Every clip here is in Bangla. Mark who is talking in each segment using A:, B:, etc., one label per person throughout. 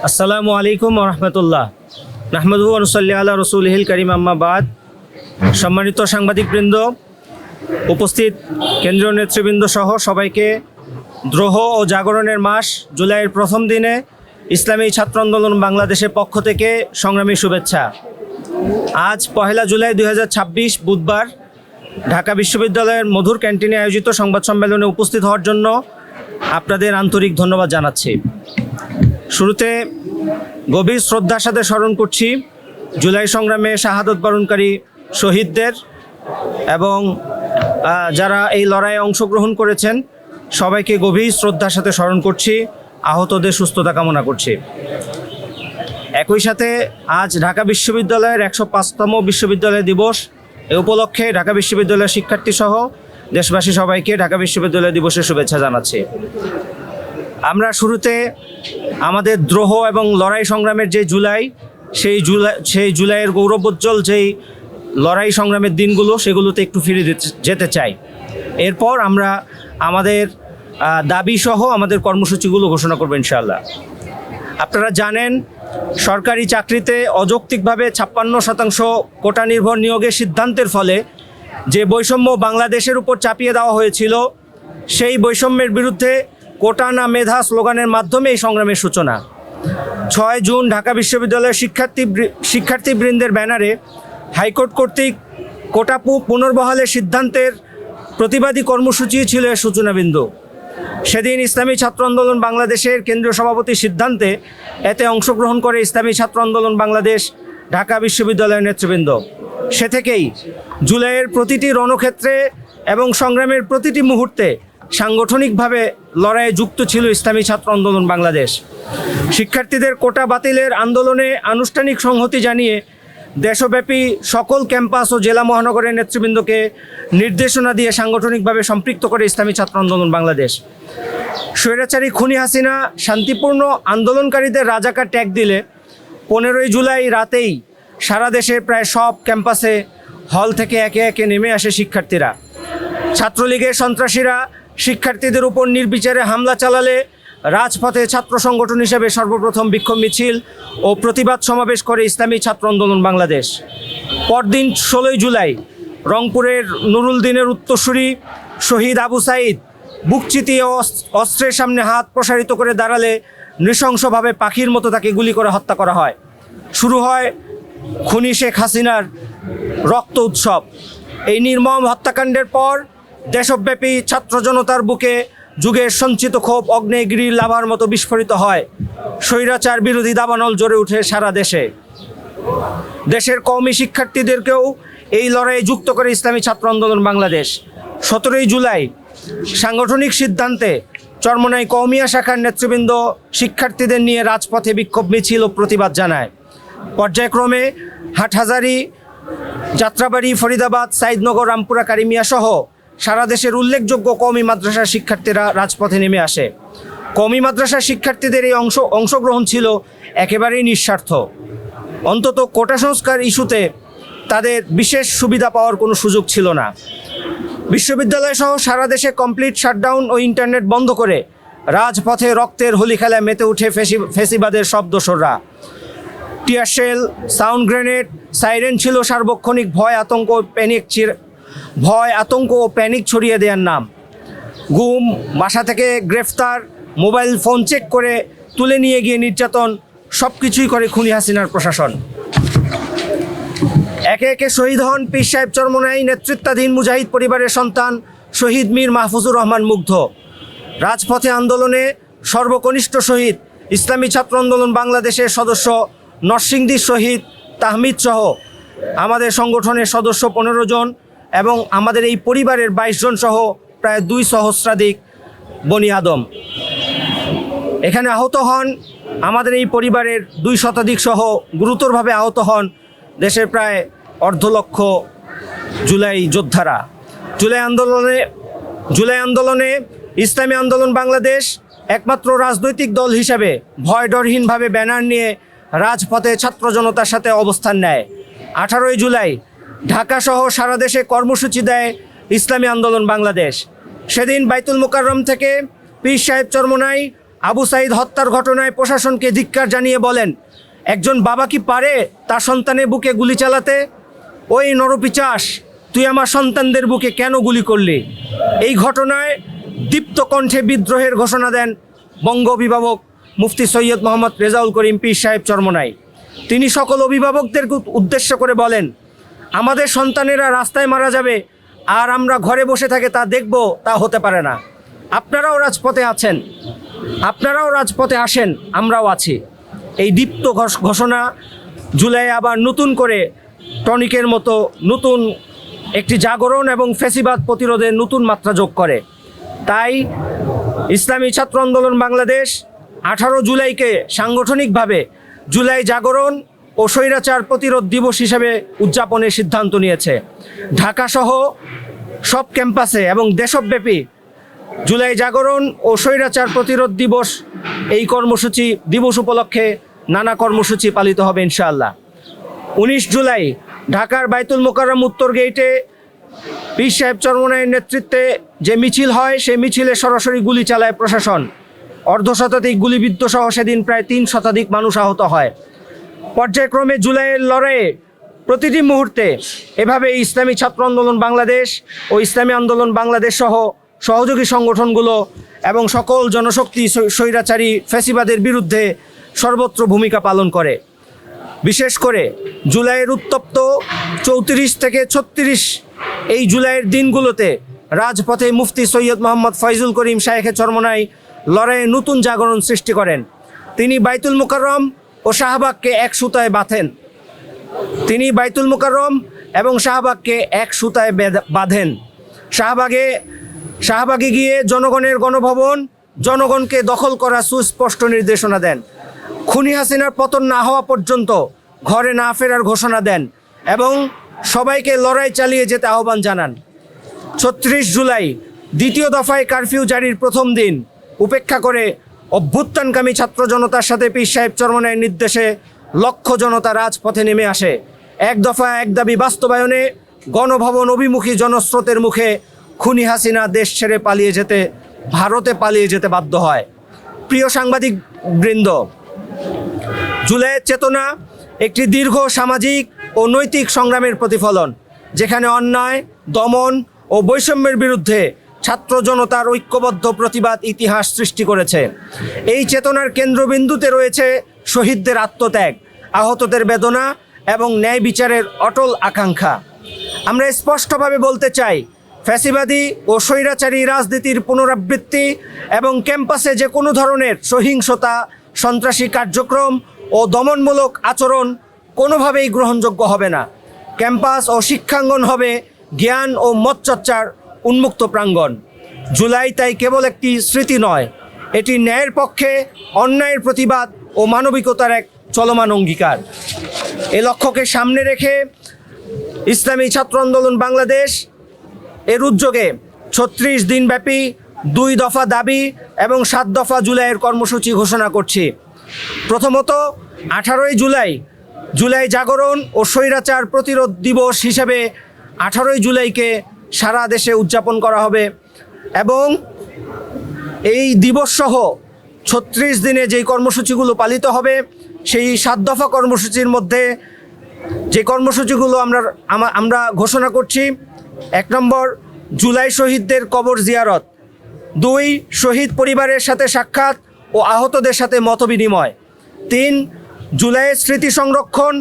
A: আসসালামু আলাইকুম রহমতুল্লাহ। নাহমাদুহু ওয়া নুসাল্লি আলা রাসূলিহিল কারীম, আম্মা বাদ। সম্মানিত সাংবাদিকবৃন্দ, উপস্থিত কেন্দ্রীয় নেতৃবৃন্দ সহ সবাইকে দ্রোহ ও জাগরণের মাস জুলাইয়ের প্রথম দিনে ইসলামী ছাত্র আন্দোলন বাংলাদেশের পক্ষ থেকে সংগ্রামী শুভেচ্ছা। আজ পহেলা জুলাই 2026 বুধবার ঢাকা বিশ্ববিদ্যালয়ের মধুর ক্যান্টিনে আয়োজিত সংবাদ সম্মেলনে উপস্থিত হওয়ার জন্য আপনাদের আন্তরিক ধন্যবাদ জানাচ্ছি। শুরুতে গভীর শ্রদ্ধার সাথে স্মরণ করছি জুলাই সংগ্রামে শাহাদত বরণকারী শহীদদের এবং যারা এই লড়াইয়ে অংশগ্রহণ করেছেন সবাইকে গভীর শ্রদ্ধার সাথে স্মরণ করছি, আহতদের সুস্থতা কামনা করছি। একই সাথে আজ ঢাকা বিশ্ববিদ্যালয়ের 105তম বিশ্ববিদ্যালয় দিবস। এ উপলক্ষে ঢাকা বিশ্ববিদ্যালয়ের শিক্ষার্থী সহ দেশবাসী সবাইকে ঢাকা বিশ্ববিদ্যালয় দিবসের শুভেচ্ছা জানাচ্ছি। আমরা শুরুতে আমাদের দ্রোহ এবং লড়াই সংগ্রামের যে সেই জুলাইয়ের গৌরবোজ্জ্বল যেই লড়াই সংগ্রামের দিনগুলো সেগুলোতে একটু ফিরে যেতে চাই। এরপর আমরা আমাদের দাবি সহ আমাদের কর্মসূচিগুলো ঘোষণা করবো ইনশাআল্লাহ। আপনারা জানেন, সরকারি চাকরিতে অযৌক্তিকভাবে 56% কোটা নির্ভর নিয়োগের সিদ্ধান্তের ফলে যে বৈষম্য বাংলাদেশের উপর চাপিয়ে দেওয়া হয়েছিল, সেই বৈষম্যের বিরুদ্ধে কোটা না মেধা স্লোগানের মাধ্যমে এই সংগ্রামের সূচনা। 6 জুন ঢাকা বিশ্ববিদ্যালয়ের শিক্ষার্থীবৃন্দের ব্যানারে হাইকোর্ট কর্তৃক কোটা পুনর্বহালের সিদ্ধান্তের প্রতিবাদী কর্মসূচি ছিল এর সূচনাবিন্দু। সেদিন ইসলামী ছাত্র আন্দোলন বাংলাদেশের কেন্দ্রীয় সভাপতির সিদ্ধান্তে এতে অংশগ্রহণ করে ইসলামী ছাত্র আন্দোলন বাংলাদেশ ঢাকা বিশ্ববিদ্যালয়ের নেতৃবৃন্দ। সে থেকেই জুলাইয়ের প্রতিটি রণক্ষেত্রে এবং সংগ্রামের প্রতিটি মুহূর্তে সাংগঠনিকভাবে লড়াইয়ে যুক্ত ছিল ইসলামী ছাত্র আন্দোলন বাংলাদেশ। শিক্ষার্থীদের কোটা বাতিলের আন্দোলনে আনুষ্ঠানিক সংহতি জানিয়ে দেশব্যাপী সকল ক্যাম্পাস ও জেলা মহানগরের নেতৃবৃন্দকে নির্দেশনা দিয়ে সাংগঠনিকভাবে সম্পৃক্ত করে ইসলামী ছাত্র আন্দোলন বাংলাদেশ। স্বৈরাচারী খুনি হাসিনা শান্তিপূর্ণ আন্দোলনকারীদের রাজাকার ট্যাগ দিলে 15ই জুলাই রাতেই সারা দেশের প্রায় সব ক্যাম্পাসে হল থেকে একে একে নেমে আসে শিক্ষার্থীরা। ছাত্রলীগের সন্ত্রাসীরা শিক্ষার্থীদের উপর নির্বিচারে হামলা চালালে রাজপথে ছাত্র সংগঠন হিসেবে সর্বপ্রথম বিক্ষোভ মিছিল ও প্রতিবাদ সমাবেশ করে ইসলামী ছাত্র আন্দোলন বাংলাদেশ। পরদিন 16ই জুলাই রংপুরের নুরুল দিনের উত্তরসূরি শহীদ আবু সাঈদ বুক চিতিয়ে অস্ত্রের সামনে হাত প্রসারিত করে দাঁড়ালে নৃশংসভাবে পাখির মতো তাকে গুলি করে হত্যা করা হয়। শুরু হয় খুনি শেখ হাসিনার রক্ত উৎসব। এই নির্মম হত্যাকাণ্ডের পর দেশব্যাপী ছাত্র জনতার বুকে যুগের সঞ্চিত ক্ষোভ অগ্নেয়গিরির লাভার মতো বিস্ফোরিত হয়। স্বৈরাচার বিরোধী দাবানল জ্বরে ওঠে সারা দেশে। দেশের কওমি শিক্ষার্থীদেরকেও এই লড়াইয়ে যুক্ত করে ইসলামী ছাত্র আন্দোলন বাংলাদেশ। 17ই জুলাই সাংগঠনিক সিদ্ধান্তে চরমোনাই কওমিয়া শাখার নেতৃবৃন্দ শিক্ষার্থীদের নিয়ে রাজপথে বিক্ষোভ মিছিল ও প্রতিবাদ জানায়। পর্যায়ক্রমে হাটহাজারী, যাত্রাবাড়ি, ফরিদাবাদ, সাইদনগর, রামপুরা, কারিমিয়া সহ সারা দেশের উল্লেখযোগ্য কওমি মাদ্রাসার শিক্ষার্থীরা রাজপথে নেমে আসে। কওমি মাদ্রাসার শিক্ষার্থীদের এই অংশগ্রহণ ছিল একেবারেই নিঃস্বার্থ। অন্তত কোটা সংস্কার ইস্যুতে তাদের বিশেষ সুবিধা পাওয়ার কোনো সুযোগ ছিল না। বিশ্ববিদ্যালয় সহ সারা দেশে কমপ্লিট শাটডাউন ও ইন্টারনেট বন্ধ করে রাজপথে রক্তের হোলি খেলায় মেতে উঠে ফেসিবাদের সব দোসররা। টিয়ারশেল, সাউন্ড গ্রেনেড, সাইরেন ছিল সার্বক্ষণিক ভয়, আতঙ্ক ও প্যানিক ছড়িয়ে দেওয়ার নাম। গুম, বাসা থেকে গ্রেফতার, মোবাইল ফোন চেক করে তুলে নিয়ে গিয়ে নির্যাতন, সব কিছুই করে খুনি হাসিনার প্রশাসন। একে একে শহীদ হন পীর সাহেব চরমোনাই নেতৃত্বাধীন মুজাহিদ পরিবারের সন্তান শহীদ মীর মাহফুজুর রহমান মুগ্ধ। রাজপথে আন্দোলনে সর্বকনিষ্ঠ শহীদ ইসলামী ছাত্র আন্দোলন বাংলাদেশের সদস্য নরসিংদীর শহীদ তাহমিদ সহ আমাদের সংগঠনের সদস্য 15 জন এবং আমাদের এই পরিবারের 22 জন সহ প্রায় 2 সহস্রাধিক বনি আদম এখানে আহত হন। আমাদের এই পরিবারের 2 শতাধিক সহ গুরুতরভাবে আহত হন দেশের প্রায় 1.5 লক্ষ জুলাই যোদ্ধারা। জুলাই আন্দোলনে ইসলামী আন্দোলন বাংলাদেশ একমাত্র রাজনৈতিক দল হিসাবে ভয় ডরহীনভাবে ব্যানার নিয়ে রাজপথে ছাত্র জনতার সাথে অবস্থান নেয়। 18ই জুলাই ঢাকা সহ সারা দেশে কর্মসূচি দেয় ইসলামী আন্দোলন বাংলাদেশ। সেদিন বাইতুল মোকাররম থেকে পীর সাহেব চরমোনাই আবু সাঈদ হত্যার ঘটনায় প্রশাসনকে ধিক্কার জানিয়ে বলেন, একজন বাবা কি পারে তার সন্তানের বুকে গুলি চালাতে? ওই নরপিচাস, তুই আমার সন্তানদের বুকে কেন গুলি করলি? এই ঘটনায় দীপ্ত কণ্ঠে বিদ্রোহের ঘোষণা দেন বঙ্গ অভিভাবক মুফতি সৈয়দ মোহাম্মদ রেজাউল করিম পীর সাহেব চরমোনাই। তিনি সকল অভিভাবকদের উদ্দেশ্য করে বলেন, আমাদের সন্তানেরা রাস্তায় মারা যাবে আর আমরা ঘরে বসে থাকে তা দেখব, তা হতে পারে না। আপনারাও রাজপথে আছেন, আপনারাও রাজপথে আসেন, আমরাও আছি। এই দীপ্ত ঘোষণা জুলাই আবার নতুন করে টনিকের মতো নতুন একটি জাগরণ এবং ফ্যাসিবাদ প্রতিরোধে নতুন মাত্রা যোগ করে। তাই ইসলামী ছাত্র আন্দোলন বাংলাদেশ 18 জুলাইকে সাংগঠনিকভাবে জুলাই জাগরণ ও স্বৈরাচার প্রতিরোধ দিবস হিসেবে উদযাপনের সিদ্ধান্ত নিয়েছে। ঢাকাসহ সব ক্যাম্পাসে এবং দেশব্যাপী জুলাই জাগরণ ও স্বৈরাচার প্রতিরোধ দিবস এই কর্মসূচি দিবস উপলক্ষে নানা কর্মসূচি পালিত হবে ইনশাআল্লাহ। 19 জুলাই ঢাকার বাইতুল মোকাররম উত্তর গেইটে পীর সাহেব চরমোনাইয়ের নেতৃত্বে যে মিছিল হয়, সেই মিছিলে সরাসরি গুলি চালায় প্রশাসন। অর্ধশতাধিক গুলিবিদ্ধ সহ সেদিন প্রায় 3 শতাধিক মানুষ আহত হয়। পর্যায়ক্রমে জুলাইয়ের লড়াইয়ে প্রতিটি মুহূর্তে এভাবে ইসলামী ছাত্র আন্দোলন বাংলাদেশ ও ইসলামী আন্দোলন বাংলাদেশ সহ সহযোগী সংগঠনগুলো এবং সকল জনশক্তি স্বৈরাচারী ফ্যাসিবাদের বিরুদ্ধে সর্বত্র ভূমিকা পালন করে। বিশেষ করে জুলাইয়ের উত্তপ্ত 34 থেকে 36 এই জুলাইয়ের দিনগুলোতে রাজপথে মুফতি সৈয়দ মোহাম্মদ ফয়জুল করিম শায়েখে চরমোনাই লড়াইয়ে নতুন জাগরণ সৃষ্টি করেন। তিনি বাইতুল মোকাররম ও শাহবাগকে এক সুতায় বাঁধেন। তিনি বাইতুল মোকাররম এবং শাহবাগকে এক সুতায় বাঁধেন। শাহবাগে গিয়ে জনগণের গণভবন, জনগণকে দখল করা সুস্পষ্ট নির্দেশনা দেন। খুনি হাসিনার পতন না হওয়া পর্যন্ত ঘরে না ফেরার ঘোষণা দেন এবং সবাইকে লড়াই চালিয়ে যেতে আহ্বান জানান। 36 জুলাই দ্বিতীয় দফায় কারফিউ জারির প্রথম দিন উপেক্ষা করে অভ্যুত্থানকামী ছাত্র জনতার সাথে পীর সাহেব চরমোনাইয়ের নির্দেশে লক্ষ জনতা রাজপথে নেমে আসে। এক দফা এক দাবি বাস্তবায়নে গণভবন অভিমুখী জনস্রোতের মুখে খুনি হাসিনা দেশ ছেড়ে ভারতে পালিয়ে যেতে বাধ্য হয়। প্রিয় সাংবাদিক বৃন্দ, জুলাইয়ের চেতনা একটি দীর্ঘ সামাজিক ও নৈতিক সংগ্রামের প্রতিফলন, যেখানে অন্যায়, দমন ও বৈষম্যের বিরুদ্ধে ছাত্র জনতার ঐক্যবদ্ধ প্রতিবাদ ইতিহাস সৃষ্টি করেছে। এই চেতনার কেন্দ্রবিন্দুতে রয়েছে শহীদদের আত্মত্যাগ, আহতদের বেদনা এবং ন্যায় বিচারের অটল আকাঙ্ক্ষা। আমরা স্পষ্টভাবে বলতে চাই, ফ্যাসিবাদী ও স্বৈরাচারী রাজনীতির পুনরাবৃত্তি এবং ক্যাম্পাসে যে কোনো ধরনের সহিংসতা, সন্ত্রাসী কার্যক্রম ও দমনমূলক আচরণ কোনোভাবেই গ্রহণযোগ্য হবে না। ক্যাম্পাস ও শিক্ষাঙ্গন হবে জ্ঞান ও মতচর্চার উন্মুক্ত প্রাঙ্গণ। জুলাই তাই কেবল একটি স্মৃতি নয়, এটি ন্যায়ের পক্ষে অন্যায়ের প্রতিবাদ ও মানবিকতার এক চলমান অঙ্গীকার। এ লক্ষ্যকে সামনে রেখে ইসলামী ছাত্র আন্দোলন বাংলাদেশ এর উদ্যোগে 36 দিনব্যাপী 2 দফা দাবি এবং 7 দফা জুলাইয়ের কর্মসূচি ঘোষণা করছি। প্রথমত, 18 জুলাই জাগরণ ও স্বৈরাচার প্রতিরোধ দিবস হিসেবে 18 জুলাইকে সারা দেশে উদযাপন করা হবে এবং এই দিবস সহ 36 দিনে যেই কর্মসূচিগুলো পালিত হবে, সেই 7 দফা কর্মসূচির মধ্যে যে কর্মসূচিগুলো আমরা ঘোষণা করছি: 1 নম্বর, জুলাই শহীদদের কবর জিয়ারত; 2, শহীদ পরিবারের সাথে সাক্ষাৎ ও আহতদের সাথে মতবিনিময়; 3, জুলাইয়ের স্মৃতি সংরক্ষণ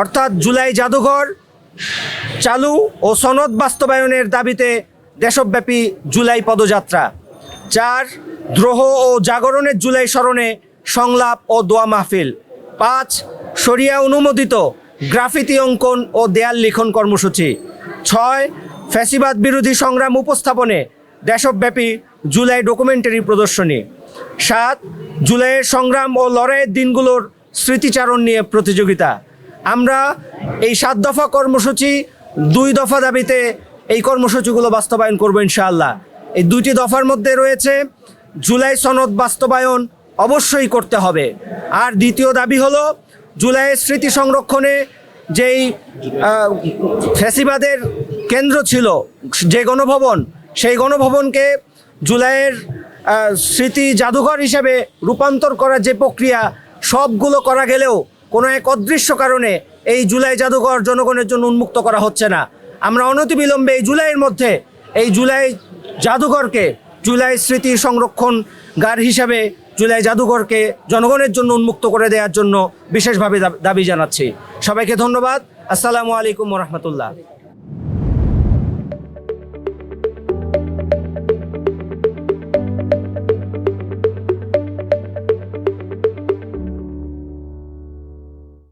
A: অর্থাৎ জুলাই জাদুঘর চালু ও সনদ বাস্তবায়নের দাবিতে দেশব্যাপী জুলাই পদযাত্রা; 4, দ্রোহ ও জাগরণের জুলাই স্মরণে সংলাপ ও দোয়া মাহফিল; 5, শরিয়া অনুমোদিত গ্রাফিতি অঙ্কন ও দেয়াল লিখন কর্মসূচি; 6, ফ্যাসিবাদ বিরোধী সংগ্রাম উপস্থাপনে দেশব্যাপী জুলাই ডকুমেন্টারি প্রদর্শনী; 7, জুলাইয়ের সংগ্রাম ও লড়াইয়ের দিনগুলোর স্মৃতিচারণ নিয়ে প্রতিযোগিতা। আমরা এই 7 দফা কর্মসূচি 2 দফা দাবিতে এই কর্মসূচিগুলো বাস্তবায়ন করব ইনশাআল্লাহ। এই 2টি দফার মধ্যে রয়েছে জুলাই সনদ বাস্তবায়ন অবশ্যই করতে হবে, আর দ্বিতীয় দাবি হলো জুলাইয়ের স্মৃতি সংরক্ষণে যেই ফ্যাসিবাদের কেন্দ্র ছিল যে গণভবন, সেই গণভবনকে জুলাইয়ের স্মৃতি জাদুঘর হিসেবে রূপান্তর করার যে প্রক্রিয়া, সবগুলো করা গেলেও কোনো এক অদৃশ্য কারণে এই জুলাই জাদুঘর জনগণের জন্য উন্মুক্ত করা হচ্ছে না। আমরা অনতিবিলম্বে এই জুলাইয়ের মধ্যে এই জুলাই জাদুঘরকে, জুলাই স্মৃতি সংরক্ষণগার হিসাবে জুলাই জাদুঘরকে জনগণের জন্য উন্মুক্ত করে দেওয়ার জন্য বিশেষভাবে দাবি জানাচ্ছি। সবাইকে ধন্যবাদ। আসসালামু আলাইকুম ওয়া রাহমাতুল্লাহ।